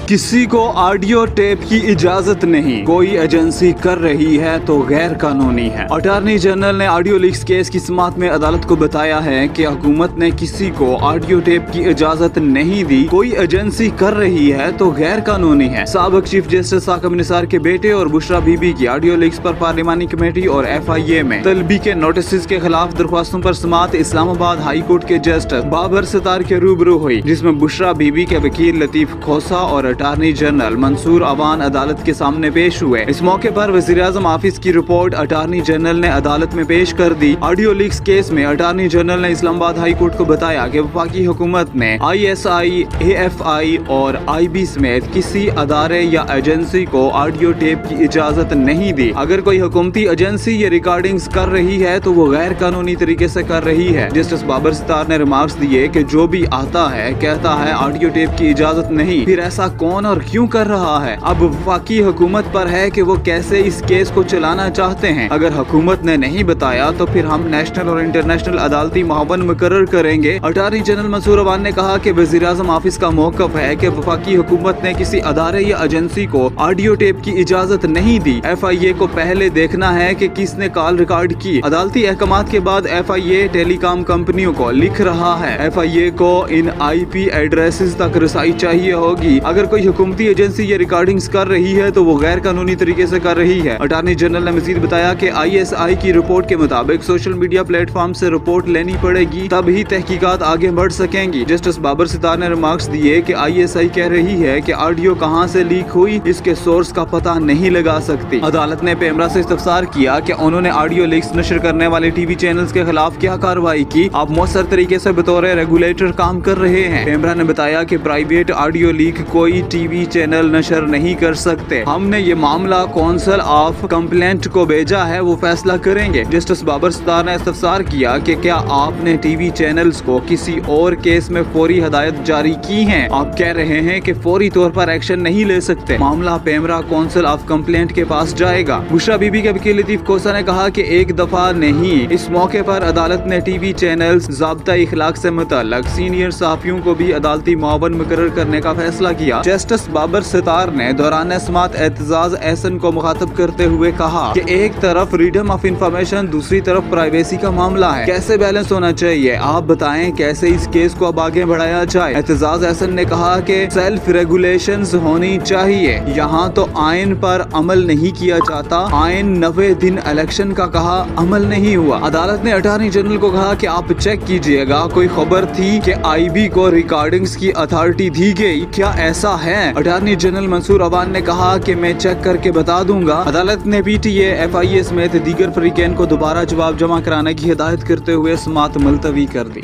किसी को audio tape की इजाजत नहीं, कोई एजेंसी कर रही है तो गैर कानूनी है। अटॉर्नी जनरल ने ऑडियो लीक्स केस की समाअत में अदालत को बताया है कि हुकूमत ने किसी को ऑडियो टेप की इजाजत नहीं दी, कोई एजेंसी कर रही है तो गैर कानूनी है। साबिक चीफ जस्टिस साकिब निसार के बेटे और बुशरा बीबी की ऑडियो लीक्स पर पार्लिमानी कमेटी और FIA में तलबी के नोटिस के खिलाफ दरख्वास्तों पर समाअत इस्लामाबाद हाई कोर्ट के जस्टिस बाबर सितार के रूबरू हुई, जिसमें बुशरा बीबी के वकील लतीफ खोसा और अटॉर्नी जनरल मंसूर अवान अदालत के सामने पेश हुए। इस मौके पर वज़ीर-ए-आज़म ऑफिस की रिपोर्ट अटॉर्नी जनरल ने अदालत में पेश कर दी। ऑडियो लीक्स केस में अटॉर्नी जनरल ने इस्लामाबाद हाई कोर्ट को बताया कि वफाकी हुकूमत ने ISI, AFI और IB समेत किसी अदारे या एजेंसी को ऑडियो टेप की इजाजत नहीं दी। अगर कोई हुकूमती एजेंसी ये रिकॉर्डिंग्स कर रही है तो वो गैर कानूनी तरीके से कर रही है। जस्टिस बाबर सितार ने रिमार्क्स दिए कि जो भी आता है कहता है ऑडियो टेप की इजाजत नहीं, फिर ऐसा कौन और क्यों कर रहा है। अब वफाकी हुकूमत पर है कि वो कैसे इस केस को चलाना चाहते हैं। अगर हुकूमत ने नहीं बताया तो फिर हम नेशनल और इंटरनेशनल अदालती मुआवन मुकर्रर करेंगे। अटॉर्नी जनरल मंसूर अवान ने कहा कि वज़ीर-ए-आज़म ऑफिस का मौक़िफ़ है कि वफाकी हुकूमत ने किसी अदारे या एजेंसी को ऑडियो टेप की इजाजत नहीं दी। FIA को पहले देखना है कि किसने कॉल रिकॉर्ड की। अदालती अहकामात के बाद FIA टेलीकॉम कंपनियों को लिख रहा है। FIA को इन IP एड्रेसेस तक रसाई चाहिए होगी। अगर कोई हुकूमती एजेंसी ये रिकॉर्डिंग्स कर रही है तो वो गैर कानूनी तरीके से कर रही है। अटॉर्नी जनरल ने मजीद बताया कि ISI की रिपोर्ट के मुताबिक सोशल मीडिया प्लेटफॉर्म से रिपोर्ट लेनी पड़ेगी, तभी तहकीकात आगे बढ़ सकेंगी। जस्टिस बाबर सितार ने रिमार्क्स दिए कि ISI कह रही है कि ऑडियो कहां से लीक हुई, इसके सोर्स का पता नहीं लगा सकती। अदालत ने पेमरा से इस्तफसार किया कि उन्होंने ऑडियो लीक्स नशर करने वाले TV चैनल्स के खिलाफ क्या कार्रवाई की। आप मौसर तरीके से बतौर रेगुलेटर काम कर रहे हैं। पेमरा ने बताया कि प्राइवेट ऑडियो लीक कोई TV चैनल नशर नहीं कर सकते। हमने ये मामला काउंसिल ऑफ कंप्लेंट को भेजा है, वो फैसला करेंगे। जस्टिस बाबर सितार ने इस्तफसार किया कि क्या आपने TV चैनल्स को किसी और केस में फौरी हदायत जारी की है। आप कह रहे हैं कि फौरी तौर पर एक्शन नहीं ले सकते। मामला पेमरा काउंसिल ऑफ कंप्लेंट के पास जाएगा। बुशरा बीबी के वकील लतीफ खोसा ने कहा कि एक दफा नहीं, इस मौके पर अदालत ने TV चैनल्स ज़ाब्ता इखलाक से मुतल्लक सीनियर सहाफियों को भी अदालती मुआवन मुकर्रर करने का फैसला किया। जस्टिस बाबर सितार ने दौरान समाअत एतजाज एहसन को मुखातब करते हुए कहा कि एक तरफ फ्रीडम ऑफ इंफॉर्मेशन, दूसरी तरफ प्राइवेसी का मामला है, कैसे बैलेंस होना चाहिए। आप बताएं कैसे इस केस को अब आगे बढ़ाया जाए। एतजाज एहसन ने कहा कि सेल्फ रेगुलेशंस होनी चाहिए। यहाँ तो आइन पर अमल नहीं किया जाता। आइन 90 दिन इलेक्शन का कहा, अमल नहीं हुआ। अदालत ने अटॉर्नी जनरल को कहा कि आप चेक कीजिएगा, कोई खबर थी कि IB को रिकॉर्डिंग्स की अथॉरिटी दी गई, क्या ऐसा है। अटॉर्नी जनरल मंसूर अवान ने कहा कि मैं चेक करके बता दूंगा। अदालत ने PTA, FIA समेत दीगर फरीकैन को दोबारा जवाब जमा कराने की हिदायत करते हुए समाअत मुलतवी कर दी।